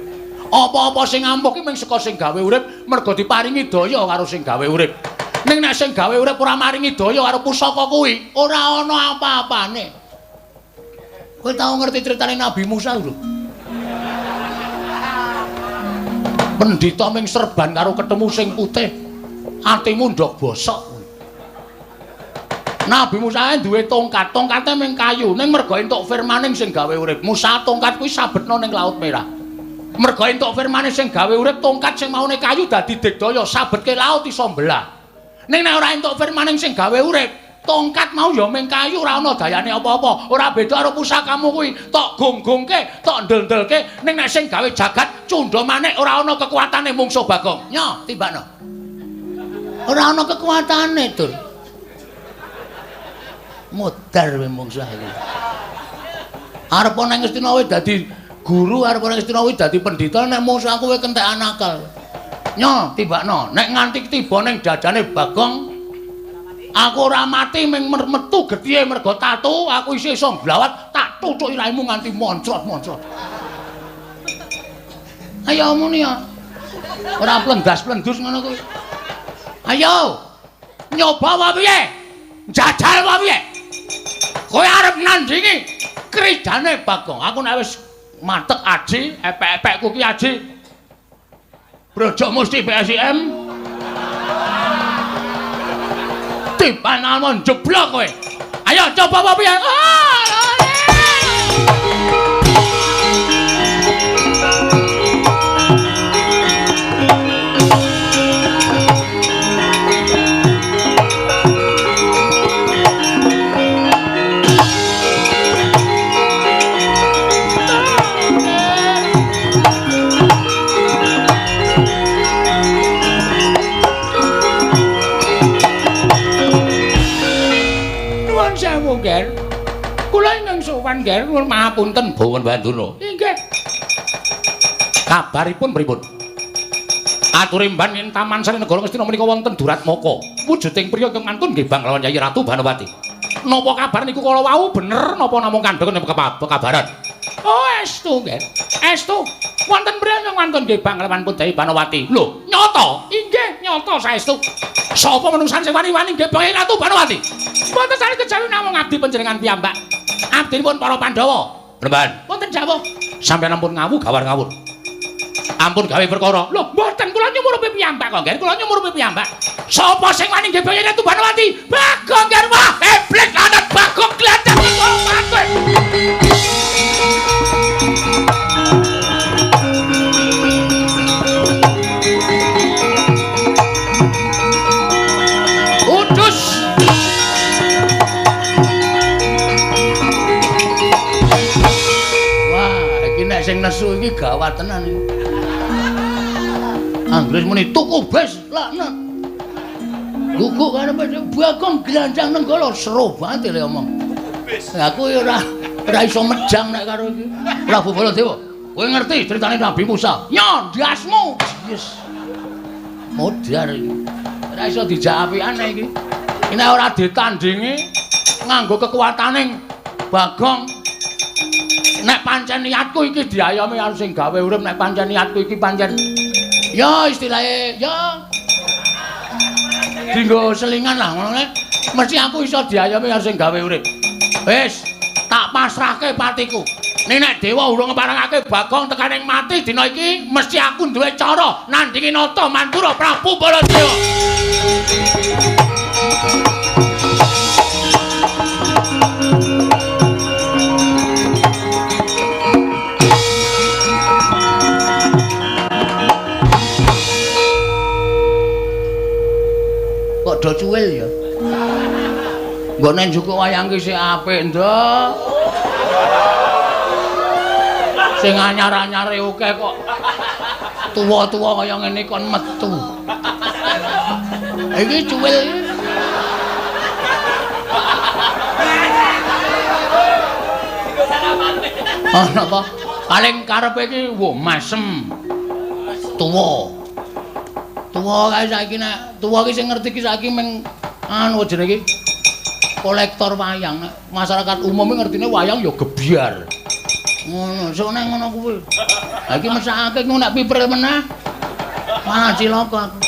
Apa-apa sing ampuh ki mung saka sing gawe urip, mergo diparingi daya karo sing gawe urip. Ning nek sing gawe urip ora maringi daya karo pusaka kuwi, ora ana apa-apane. Kowe tau ngerti critane Nabi Musa lho? Pendhita ming serban karo ketemu sing putih. Atimu ndok bosok. Nabi Musa duwe tongkat, tongkate ming kayu, ning mergo entuk firmaning sing gawe urip. Musa tongkat kuwi sabetna ning Laut Merah. Mergo entuk firmane sing gawe urip, tongkat sing maune kayu dadi digdaya, sabetke laut iso mbelah. Ning nek ora entuk firmaning sing gawe urip, tongkat mau ya ming kayu ora ana dayane apa-apa. Ora beda karo pusakamu kuwi, tok gonggongke, tok ndel-ndelke, ning nek sing gawe jagat Cundha Manik ora ana kekuatane mungsuh Bagong. Nyo, timbakno. Ora ana kekuatane, Dur. Modar we mungsuh iki. Arep nang Ngastina kowe dadi guru, arep nang Ngastina kowe dadi pendhita, nek mungsuh aku kowe kentekan akal. Nyo, timbakno. Nek nganti tiba ning dadane Bagong, aku ora mati ming metu gethihe mergo tatu, aku isih iso glawat, tak tuthuk irahmu nganti moncrot-moncrot. Ayo muni ya. Ora plendas-plendus ngono kuwi. Ayo. Nyoba wae piye? Jajal wae piye? Kowe arep nandingi kridane Bagong. Aku nek wis matek aji, epek-epekku ki aji. Brojok mesti PSIM. Dipanalmu jeblok kowe. Ayo coba apa piye? Ger. Kula ingkang sowan ger, nuwun mahapunten Bawan Banduna. Inggih. Kabaripun pripun? Aturimban yen Taman Sari Negara Ngastina menika wonten Duratmaka. Wujuding priya ingkang mantun nggih Bang lawan Yayi Ratu Banowati. Napa kabar niku kala wau bener napa namung kandheng kabaran? Oh, estu nggih. Estu. Wonten priya ingkang mantun nggih Bang lawan Yayi Banowati. Lho, nyata? Inggih, nyata saestu. Sapa menungsan sing wani-wani nggih Yayi Ratu Banowati? Mboten sami kejawi namung abdi panjenengan piyambak. Abdinipun para Pandhawa. Bener. Wonten dawuh. Sampeyan ampun ngawu gawar ngawur. Ampun gawe perkara. Lho, mboten kula nyumurupi piyambak kok, nggih. Kula nyumurupi piyambak. Sapa sing wani nggih Yayi Ratu Banowati? Bagong nggih. Wah, heblek anak Bagong glendang kok mati. Sing nesu iki gawat tenan iki. Anggris muni tuku bes laknat. Guguk karepe Bagong glandang nenggala seru banget le omong. Aku ya ora iso medang nek karo iki. Prabu Baladewa, kowe ngerti critane Nabi Musa? Nyo, ndasmu. Yes. Modar iki. Ora iso dijawapiane iki. Nek ora ditandingi nganggo kekuataning Bagong. Nek pancen niatku iki diayomi karo sing gawe urip, nek pancen niatku iki pancen ya istilahe ya dinggo selingan lah ngono nek mesti aku iso diayomi karo sing gawe urip. Wis tak pasrahke patiku. Nek dewa urung ngeparengake Bagong tekaning mati dina iki mesti aku duwe cara nandingi nata Mantura Prabu Baladewa. Kok do cuwil ya? Nggone njukuk wayang ki sik apik, Nduk. Sing anyar-anyare akeh kok. Tuwa-tuwa kaya ngene kon metu. Iki cuwil. Ah, napa? Paling karepe iki wo masem. Tuwa. Tuwa kae saiki nek tuwa iki sing ngerti iki saiki meng anu jenenge iki kolektor wayang. Masyarakat umum ngertine wayang ya gebyar. Ngono, sok nek ngono kuwi. Ha iki mesake ngono nek pipril meneh. Malah cilaka aku.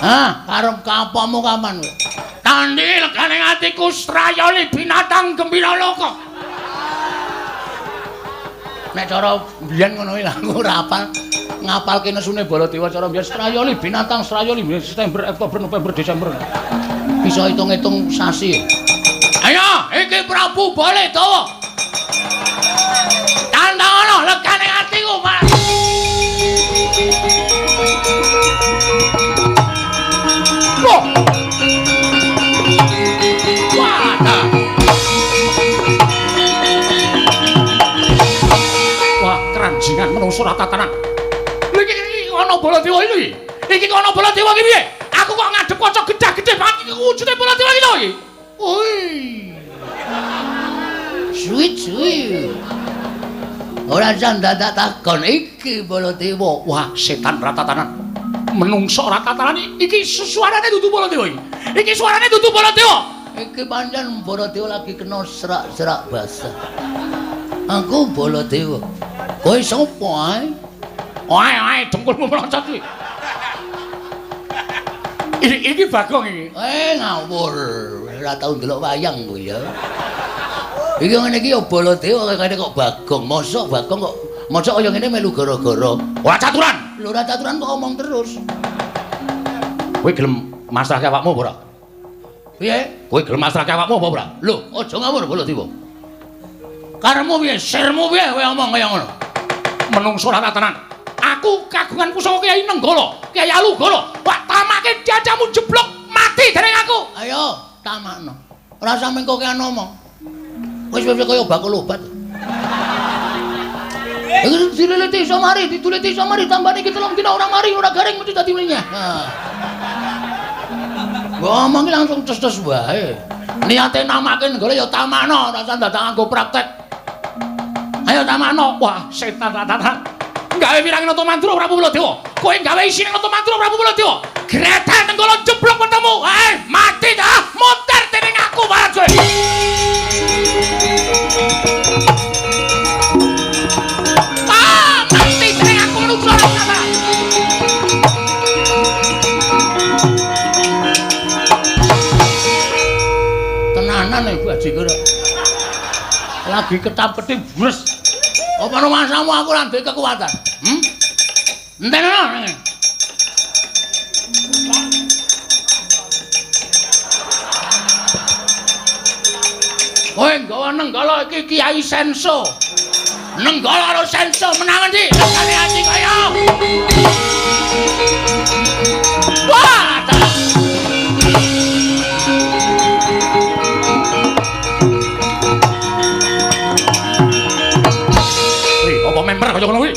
Hah, karep kapamu kapan kowe? Tandhi legane atiku strayali binatang gembira loka. Nek cara biyen ngono iki aku ora apal. Ngapalke nesune Baladewa cara biyen strayali binatang strayali September, Oktober, November, Desember. Bisa hitung-hitung sasi. Ayo, iki Prabu Baladewa. Tandangana legane atiku, Mas. Loh. Wadah. Wah, keranjingan menungso ratatanan. Ana Baladewa iki. Iki kok ana Baladewa iki piye? Aku kok ngadep kaca gedhe-gedhe banget iki wujude Baladewa iki lho iki. Oi. Suwi-suwi. Ora jan dadak takon iki Baladewa. Wah, setan ratatanan. Menungso ratatanan iki suarane dudu Baladewa iki. Iki suarane dudu Baladewa. Iki pancen Baladewa lagi kena serak-serak basah. Aku Baladewa. Kowe sapa ae? Ae dengkulmu melocot iki. Iki Bagong iki. Ngawur. Ora tau ndelok wayang kowe ya. Iki ngene iki ya Baladewa kene kok Bagong. Mosok Bagong kok mosok kaya ngene melu gara-gara. Ora caturan. Lho ora caturan kok omong terus. Kowe gelem masrahke awakmu apa ora? Piye? Kowe gelem masrahke awakmu apa ora? Lho, aja ngawur Baladewa. Karemu piye? Sirmu piye kowe omong kaya ngono? Menungso ora tenan. Aku kagungan pusaka Kyai Nenggala, Kyai Alugala. Wak tamake jajamu jeblok mati dening aku. Ayo, tamakno. Ora sampe kok kene omong. Wis kaya bakul obat. Iki dileliti iso mari, dituliti iso mari, tambane iki 3 dina ora mari, ora garing mesti dadi mlinyah. Nah. Ngomong langsung tes-tes wae. Niate namake Nenggala ya tamakno, ora usah dadak nganggo praktek. Ayo tamakno. Wah, setan ratatan. Gawe wirang nata Mantura Prabu Baladewa. Kowe gawe isine nata Mantura Prabu Baladewa. Grethe Nenggala jeblok ketemu. Mati dah, muter dening aku barang kowe. Mati dening aku menungso rata. Tenanan Ibu Haji kira. Lagi ketap-ketip bres. Apa masamu aku lan duwe kekuatan? Entenono. Kowe nggawa Nenggala iki Kyai Senso. Nenggala karo Senso menang endi? Legane ati kaya. Wah! Apa member kaya ngono kuwi?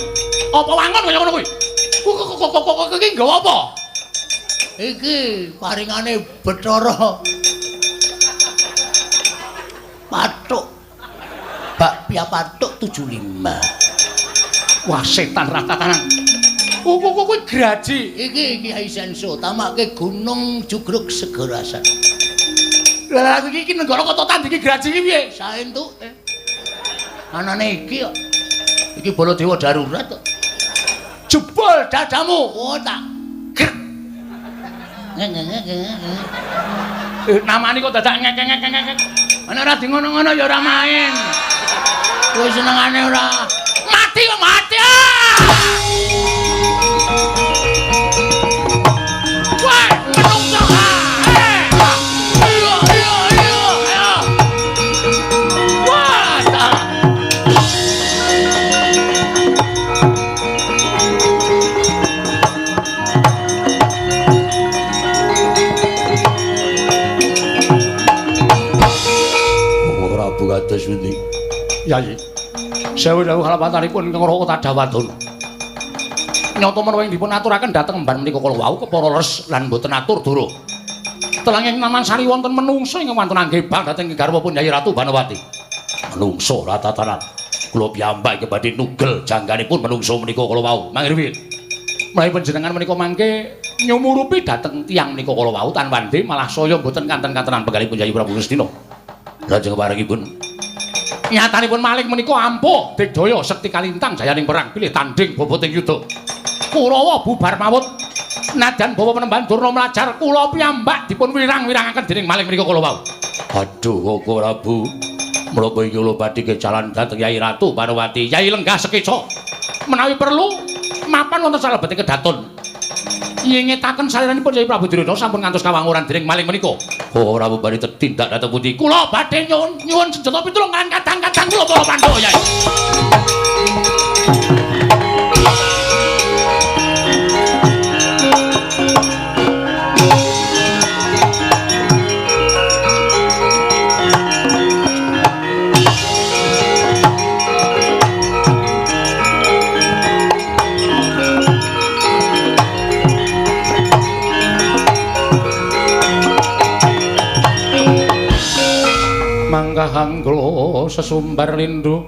Apa wangun kaya ngono kuwi? Kok iki nggawa apa? Iki paringane Bathara. Pathuk. Bakpia Pathuk 75. Wah, setan ratatanan. Kuwi graji. Iki Kiai Senso tamake Gunung Jugruk Segarasan. Lah iki negara Kototan iki graji iki piye? Sae entuke. Anane iki kok. Iki Baladewa darurat kok. Jebol dadamu. Oh tak. Namane kok dadak ngek-ngek. Ana ora di ngono-ngono ya ora main. Kowe senengane ora mati kok mati. Wah, menungso. Ayo. Wah, tak. Ora bukados pundi. Yayi. Sewu halapatanipun ingkang Raka Tadawadana. Nyata menawa dipun aturaken dhateng mban menika kala wau kepara leres lan boten atur doro. Telanging naman sari wonten menungso ingkang wonten anggebang dhateng garwapun Yayi Ratu Banawati. Menungso ratatanan. Kula piyambak badhe nugel jangganipun menungso menika kala wau. Mangriwi. Menawi panjenengan menika mangke nyumurupi dhateng tiyang menika kala wau tan wandhe malah saya boten kanten-kantenan penggalipun Yayi Prabu Gustina. Lajeng paringipun nyatanipun malih menika ampuh digdaya sekti kalintang jayaning perang pilih tanding boboting yuda. Kurawa bubar mawut nadan bawa penemban Durna mlajar kula piyambak dipun wirang-wirangaken dening malih menika kala wau. Aduh kok Prabu. Menapa iki kula badhe kecalan dhateng Yayi Ratu Banawati, Yayi Lenggah Sekeca. Menawi perlu mapan wonten salebeting kedaton. Nyengetaken saliranipun Yayi Prabu Duryudana sampun ngantos kawanguran dening malih menika. Oh Prabu badhe tindak dhateng pundi? Kula badhe nyuwun senjata pitulung kan kadang-kadang kula para Pandhawa Yayi. Mangkahang kula sesumbar lindu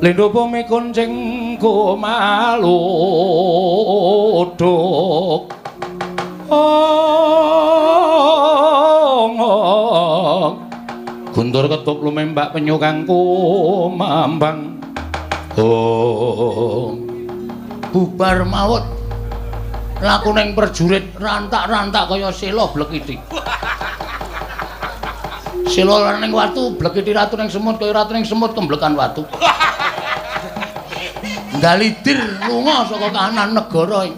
bumi kuncing kumaluduk guntur ketup lumembak penyu kang kumambang Bubar mawut. Lakuning perjurit rantak-rantak kaya sela blekiti. Sela ning watu blekiti ratu ning semut kaya ratu ning semut kemblekan watu. Dalidir lunga saka kahanan negara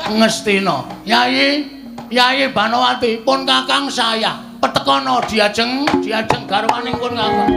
Ngastina. Yayi Banawati pun kakang saya. Petekono diajeng garwaning pun kakang.